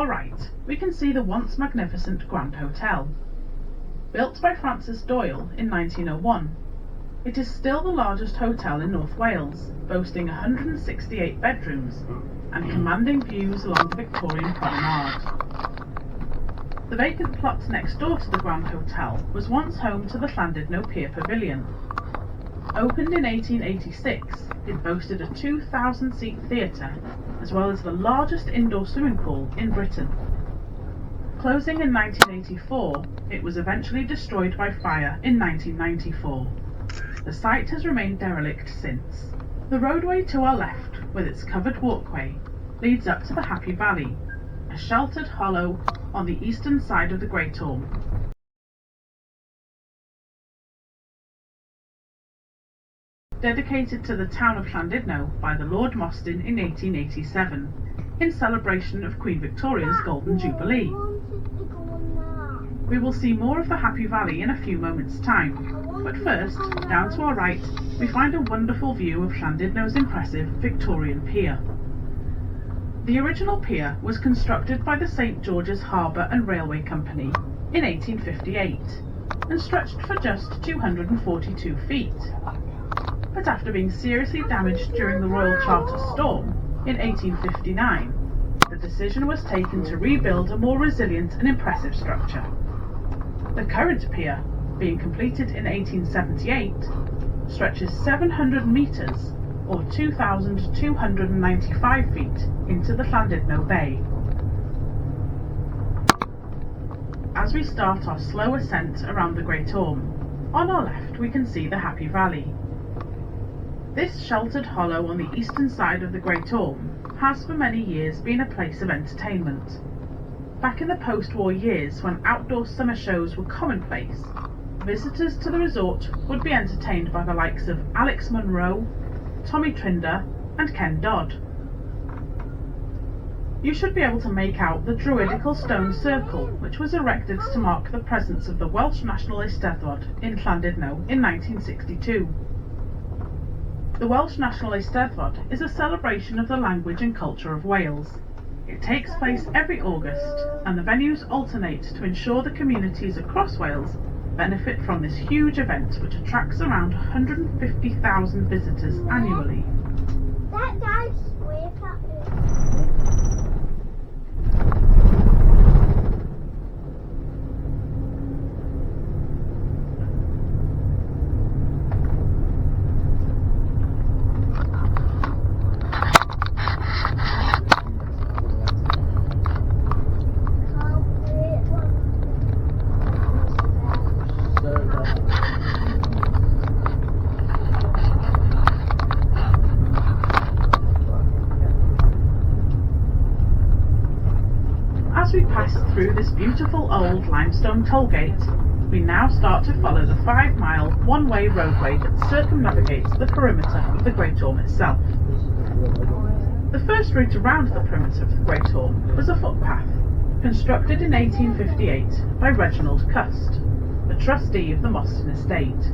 our right, we can see the once magnificent Grand Hotel. Built by Francis Doyle in 1901, it is still the largest hotel in North Wales, boasting 168 bedrooms and commanding views along the Victorian promenade. The vacant plot next door to the Grand Hotel was once home to the Llandudno Pier Pavilion. Opened in 1886, it boasted a 2,000-seat theatre, as well as the largest indoor swimming pool in Britain. Closing in 1984, it was eventually destroyed by fire in 1994. The site has remained derelict since. The roadway to our left, with its covered walkway, leads up to the Happy Valley, a sheltered hollow on the eastern side of the Great Orme. Dedicated to the town of Llandudno by the Lord Mostyn in 1887, in celebration of Queen Victoria's Golden Jubilee. We will see more of the Happy Valley in a few moments' time, but first, down to our right, we find a wonderful view of Llandudno's impressive Victorian pier. The original pier was constructed by the St George's Harbour and Railway Company in 1858 and stretched for just 242 feet. But after being seriously damaged during the Royal Charter storm in 1859, the decision was taken to rebuild a more resilient and impressive structure. The current pier, being completed in 1878, stretches 700 metres or 2,295 feet into the Llandudno Bay. As we start our slow ascent around the Great Orme, on our left we can see the Happy Valley. This sheltered hollow on the eastern side of the Great Orme has for many years been a place of entertainment. Back in the post-war years, when outdoor summer shows were commonplace, visitors to the resort would be entertained by the likes of Alex Monroe, Tommy Trinder and Ken Dodd. You should be able to make out the druidical stone circle which was erected to mark the presence of the Welsh National Eisteddfod in Llandudno in 1962. The Welsh National Eisteddfod is a celebration of the language and culture of Wales. It takes place every August, and the venues alternate to ensure the communities across Wales benefit from this huge event which attracts around 150,000 visitors annually. As we pass through this beautiful old limestone tollgate, we now start to follow the 5-mile, one-way roadway that circumnavigates the perimeter of the Great Orme itself. The first route around the perimeter of the Great Orme was a footpath, constructed in 1858 by Reginald Cust, the trustee of the Mostyn estate.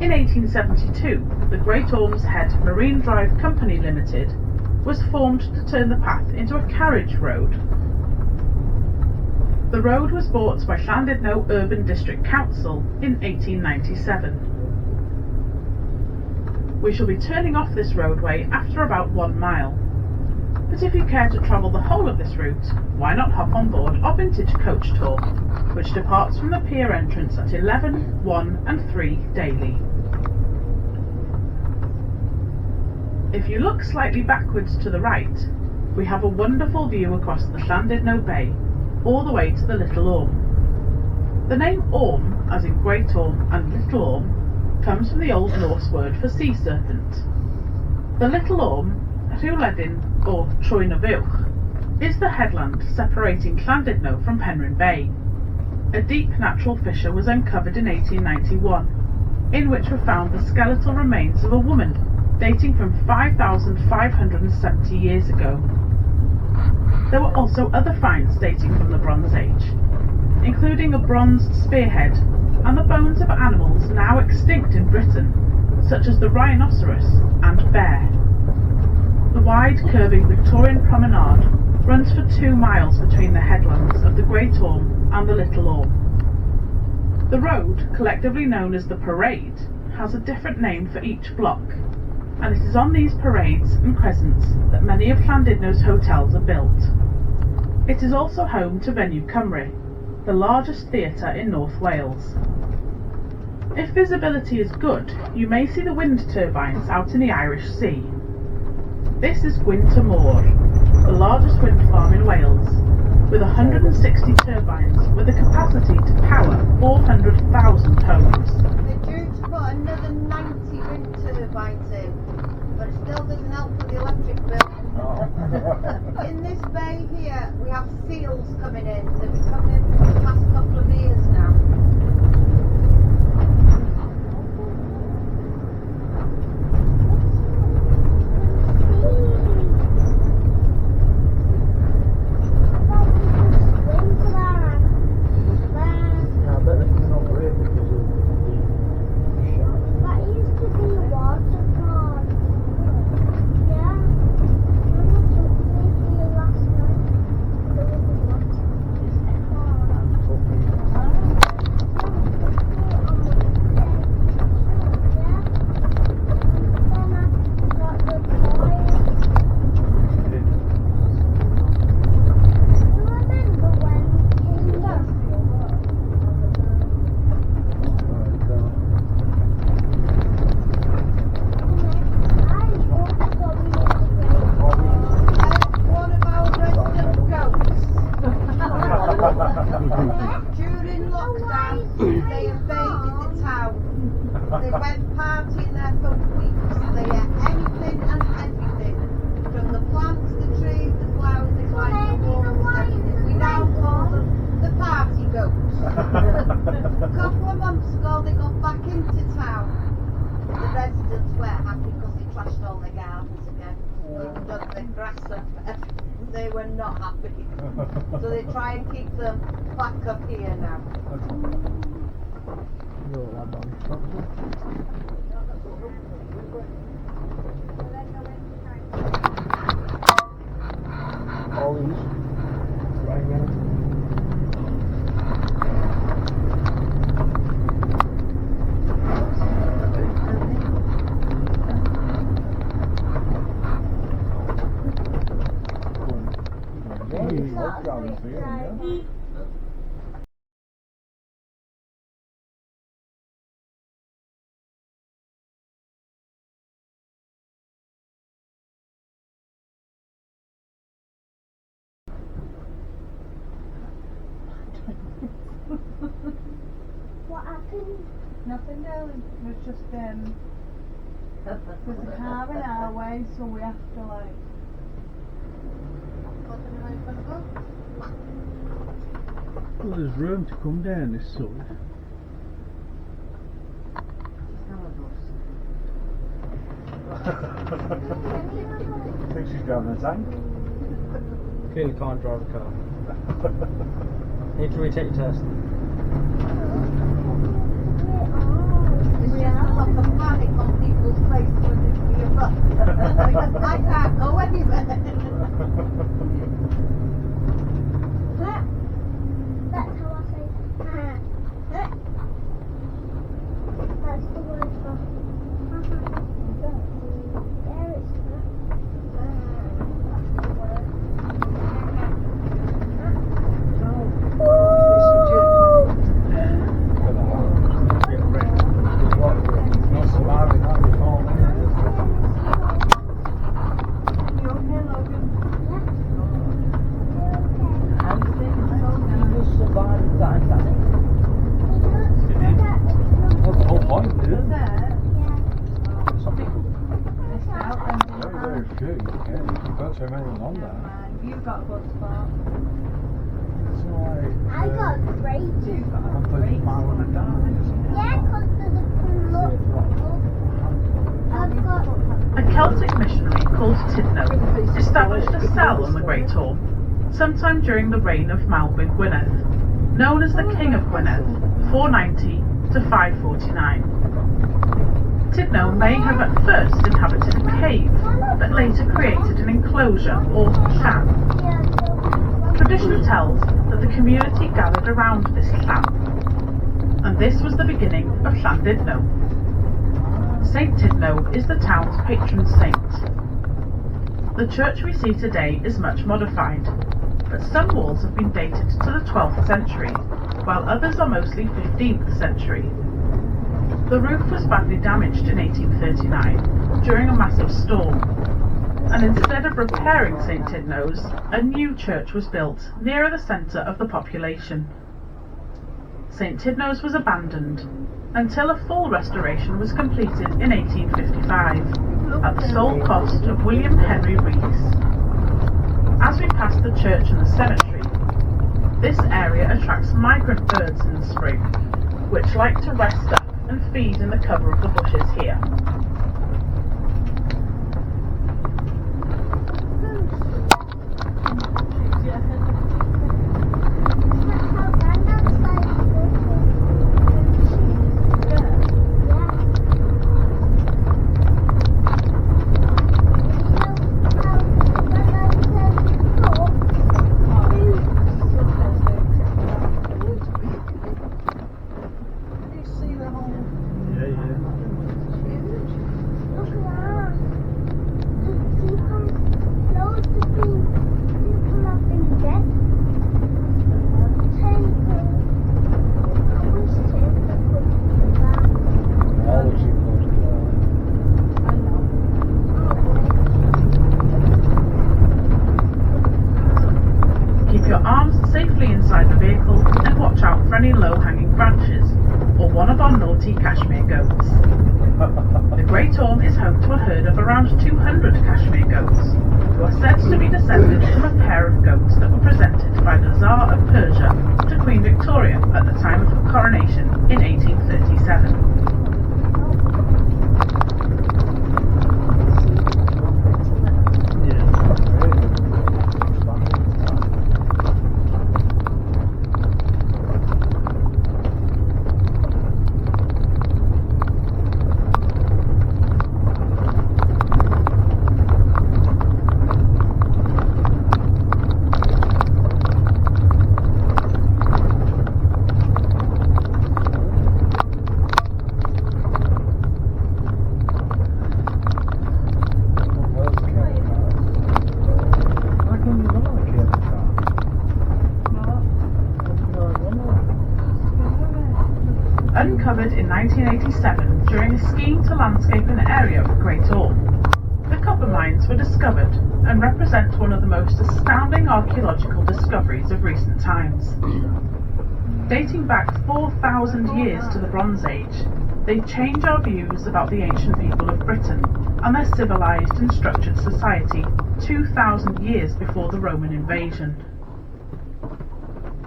In 1872, the Great Orme's Head Marine Drive Company Limited was formed to turn the path into a carriage road. The road was bought by Llandudno Urban District Council in 1897. We shall be turning off this roadway after about 1 mile. But if you care to travel the whole of this route, why not hop on board our vintage coach tour, which departs from the pier entrance at 11, 1 and 3 daily. If you look slightly backwards to the right, we have a wonderful view across the Llandudno Bay, all the way to the Little Orme. The name Orme, as in Great Orme and Little Orme, comes from the Old Norse word for sea serpent. The Little Orme, Rhywledyn or Troenafuwch, is the headland separating Llandudno from Penrhyn Bay. A deep natural fissure was uncovered in 1891, in which were found the skeletal remains of a woman dating from 5,570 years ago. There were also other finds dating from the Bronze Age, including a bronzed spearhead and the bones of animals now extinct in Britain, such as the rhinoceros and bear. The wide, curving Victorian promenade runs for 2 miles between the headlands of the Great Orme and the Little Orme. The road, collectively known as the Parade, has a different name for each block, and it is on these parades and crescents that many of Llandudno's hotels are built. It is also home to Venue Cymru, the largest theatre in North Wales. If visibility is good, you may see the wind turbines out in the Irish Sea. This is Gwynfor Mawr, the largest wind farm in Wales, with 160 turbines with a capacity to power 400,000 homes. They're due to put another 90 wind turbines in, but it still doesn't help with the electric bill. In this bay here, we have seals coming in. They've been coming in for the past couple of years now. During lockdown, they invaded the town. They went partying there for weeks. They ate anything and everything. From the plants, the trees, the flowers, they climbed the walls, everything. We now call them the party goats. A couple of months ago, they got back into town. The residents were happy because they trashed all their gardens again. Even dug their grass up. They were not happy. So they try and keep them back up here now. All these. Right now. What happened? Nothing new. It was just there's a car in our way, so we have to like. Well, there's room to come down this side. I think she's driving a tank. Clearly can't drive a car. Need to retake your test. It's just a lot of panic on people's faces when they see a bus. I can't go anywhere. That's how I say that's the word for there it's Not surviving that before. What's the whole point, isn't it? Some people. Very few. Yeah, you've got so many on there. You've got a good spot. It's like, I got great. You've got a 130 great mile on a spot. down, isn't it? Yeah, because there's a look. I've got A Celtic missionary called Tidno established a cell on the Great Orme sometime during the reign of Malwyn Gwynedd, known as the King of Gwynedd, 490 to 549. Tidno may have at first inhabited a cave, but later created an enclosure or llan. Tradition tells that the community gathered around this llan, and this was the beginning of Llandudno. Saint Tidno is the town's patron saint. The church we see today is much modified, but some walls have been dated to the 12th century, while others are mostly 15th century. The roof was badly damaged in 1839 during a massive storm, and instead of repairing St Tidno's, a new church was built nearer the centre of the population. St Tidno's was abandoned until a full restoration was completed in 1855 at the sole cost of William Henry Rees. As we pass the church and the cemetery, this area attracts migrant birds in the spring, which like to rest up and feed in the cover of the bushes here. Keep your arms safely inside the vehicle and watch out for any low-hanging branches or one of our naughty Kashmir goats. The Great Orme is home to a herd of around 200 Kashmir goats, who are said to be descended from a pair of goats that were presented by the Tsar of Persia to Queen Victoria at the time of her coronation in 1837. Uncovered in 1987 during a scheme to landscape an area of the Great Orme, the copper mines were discovered and represent one of the most astounding archaeological discoveries of recent times. Dating back 4,000 years to the Bronze Age, they change our views about the ancient people of Britain and their civilized and structured society 2,000 years before the Roman invasion.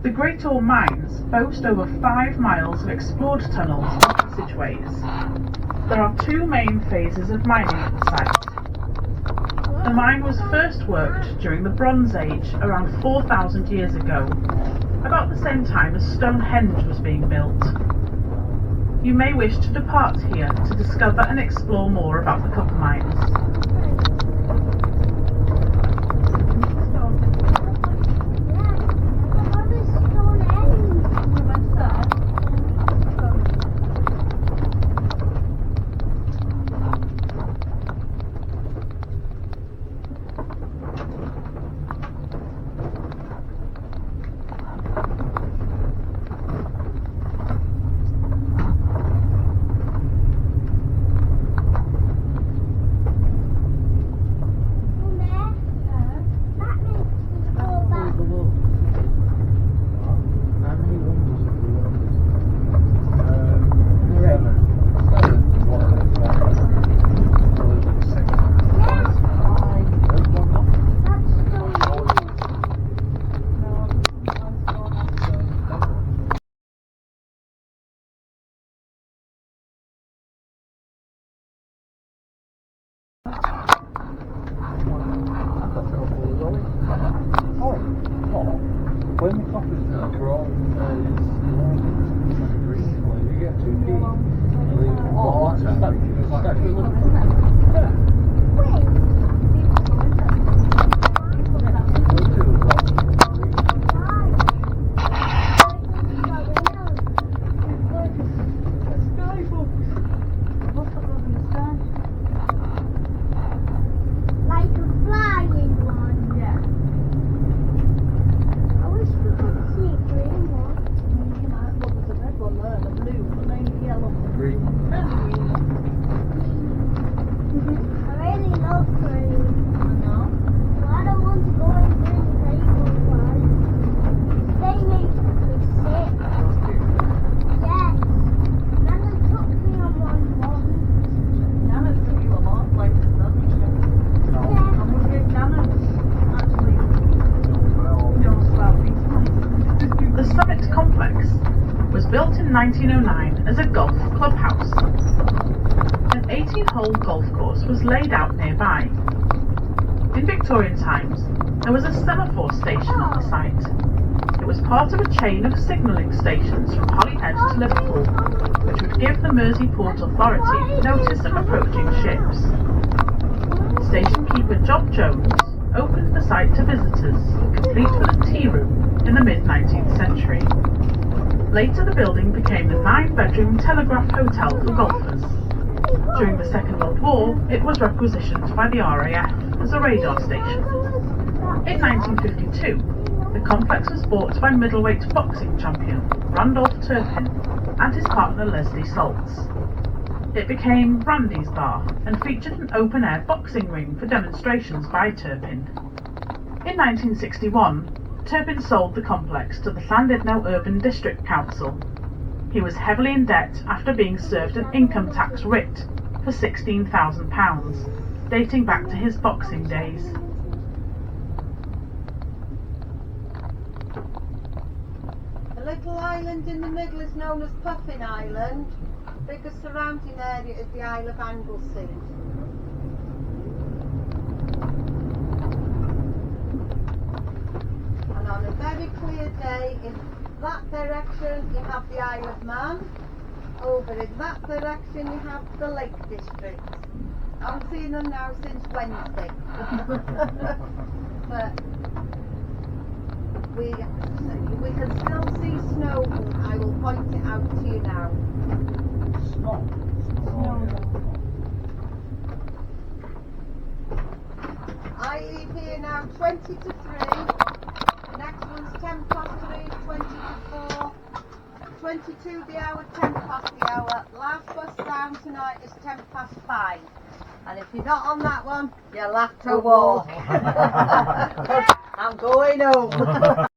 The Great Orme mines boast over 5 miles of explored tunnels and passageways. There are 2 main phases of mining at the site. The mine was first worked during the Bronze Age around 4,000 years ago, about the same time as Stonehenge was being built. You may wish to depart here to discover and explore more about the copper mines. When the coffee's now grown, it's green colour. You get 2p. complex was built in 1909 as a golf clubhouse. An 18-hole golf course was laid out nearby. In Victorian times, there was a semaphore station on the site. It was part of a chain of signalling stations from Holyhead to Liverpool, which would give the Mersey Port Authority notice of approaching ships. Station keeper Job Jones opened the site to visitors, complete with a tea room, in the mid-19th century. Later the building became the 9-bedroom Telegraph Hotel for golfers. During the Second World War, it was requisitioned by the RAF as a radar station. In 1952, the complex was bought by middleweight boxing champion Randolph Turpin and his partner Leslie Saltz. It became Randy's Bar and featured an open-air boxing ring for demonstrations by Turpin. In 1961, Turpin sold the complex to the Llandudno Urban District Council. He was heavily in debt after being served an income tax writ for £16,000, dating back to his boxing days. The little island in the middle is known as Puffin Island. The biggest surrounding area is the Isle of Anglesey. And on a very clear day, in that direction you have the Isle of Man. Over in that direction you have the Lake District. I haven't seen them now since Wednesday. But we can still see Snowdon. I will point it out to you now. I leave here now 20 to 3. The next one's 10 past 3, 20 to 4. 22 the hour, 10 past the hour. Last bus down tonight is 10 past 5. And if you're not on that one, you'll have to walk. I'm going home.